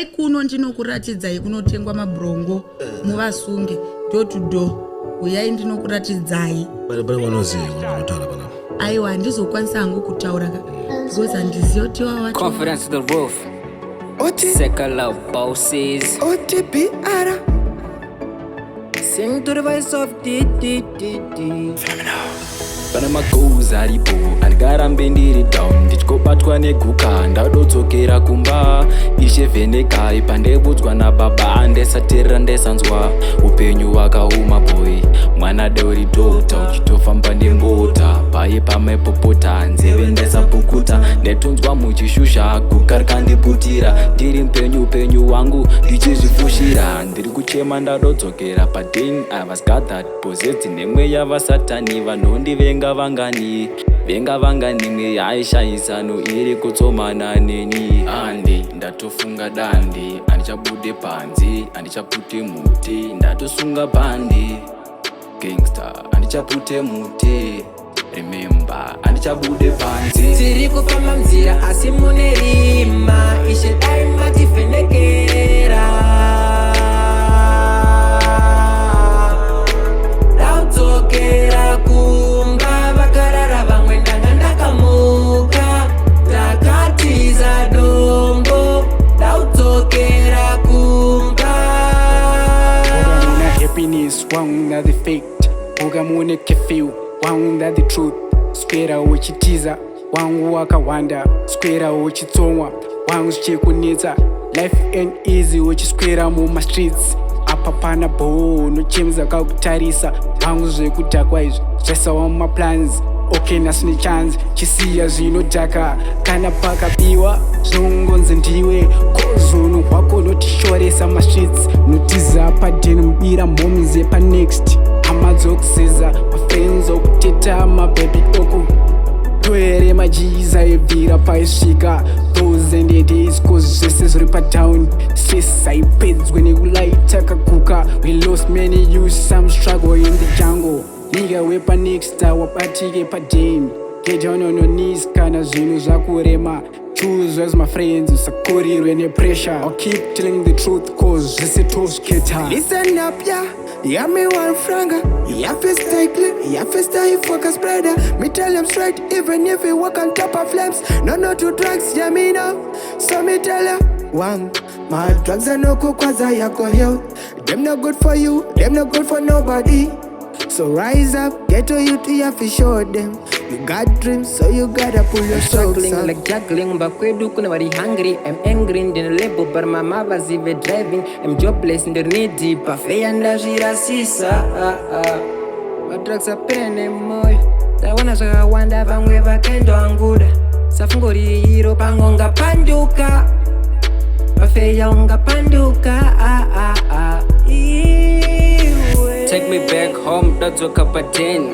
Uyai kuno ndinokuratidzai kunotengwa mabrongo muvasunge door to door. Uyai ndinokuratidzai. Aiwa ndizokwanisa hangu kutaura because handizivi kuti wavati. Confidence to the roof. Second love bosses. OTPR. Sing to the voice of D. Pana magoes aripo angarambe ndiri down ndichikobatwa neguka ndadodzokera kumba ichevhenekai pandebudzwa nababa andesateerera ndesanzwa upenyu wakauma boy mwana dori dokta uchitofamba nembota paye pamepopota nzeve ndesapukuta ndetunzwa muchishusha guka rikandiputira ndiri upenyu wangu ndichizvifushira ndiri kuchema ndadodzokera padeni I was gathered possessed nemweya vasatani vanondivenga venga vangani mwe aishaisano iri kutsomana neni andi ndatofunga dandi andichabude panzi andichapute muti ndatosunga bandi gangster andichapute muti remember andichabude panzi tiri kufamba mzira asi mune rima ishe dai matifenekera Dakudzokera kumba vakarara vamwe ndanga ndakamuka ndakatiza dombo Dakudzokera kumba Ukamuna happiness wanga the fact ukamune kefiu wanga the truth square uchitiza wangu wakawanda square uchitsomwa wangu chikunetsa life ain't easy uchisquare muma streets apa pana bono chemza kakutarisa wangu zvekudhakwa izvi zvasawa mumaplans okay nasine chance chisiya zvinodhaka kana pakabiwa zvinongonzi ndiwe kozunu hwako notishoresa mastreets notiza padeni mubira mhomze panext hama dzokuseza mafriends okuteta mabhebi oku toere majiza ebvira paisvika those and the days cause zvese zviri padown stress haipedzwe nekulaita kaguka we lost many youth some struggle in the jungle nigga wepa next wabatike padame get down on your knees kana zvinhu zvakurema choose as my friends usakorirwe nepressure I'll keep telling the truth cause zvese tozviketa Listen up, yeah me one franga yeah fist stay clean yeah fist stay focus brother me tell them straight even if you walk on top of flames no to drugs yeah me know so me tell you one my drugs are no kukwaza yako health them not good for you them not good for nobody so rise up get to you to have to show them you got dreams so you gotta pull your struggling up. like juggling bakwedu kuna very hungry I'm angry in the label but my mother's even driving I'm jobless in the needy pafeya ndazvirasisa madrugs apene moyo taona zvakawanda vamwe vakaendoanguda safungori iro pangonga panduka pafeya ungapanduka take me back home ndadzoka padeni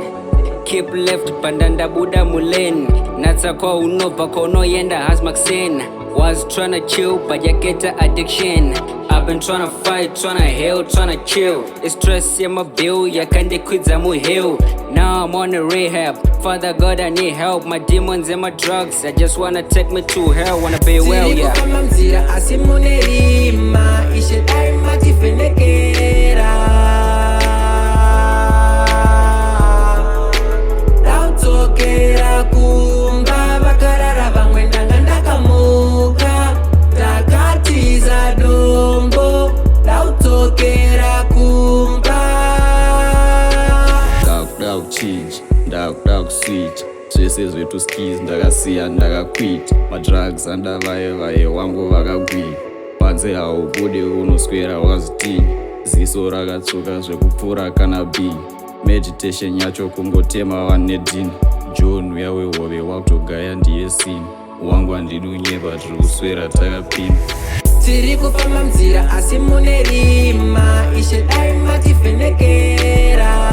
keep left pandanda buda muleni natsa kwa unobva kwaunoenda hasmaxen was tryna chill but you get the addiction I've been tryna fight tryna heal tryna chill it's stress in my bill yakandikwidza muhill now I'm on a rehab Father God I need help my demons and my drugs I just wanna take me to hell wanna be well yeah kufamba mzira asi mune rima ishe dai matifenekera Dakudzokera kumba vakarara vamwe ndanga ndakamuka ndakatiza dombo Dakudzokera kumba ndakuchinja ndakuswitch zvese zvetu skis ndakasiya ndakakwit madrugs andavaye wangu vakagwira panze haubudi unoswera wazitini ziso rakatsuka zvekupfuura kana b meditation yacho kungotema vanedini john uya wehove wakutogaya ndiye sini wangu handidunyepa tiri kuswera takapima tiri kufamba mzira asi mune rima ishe dai matifenekera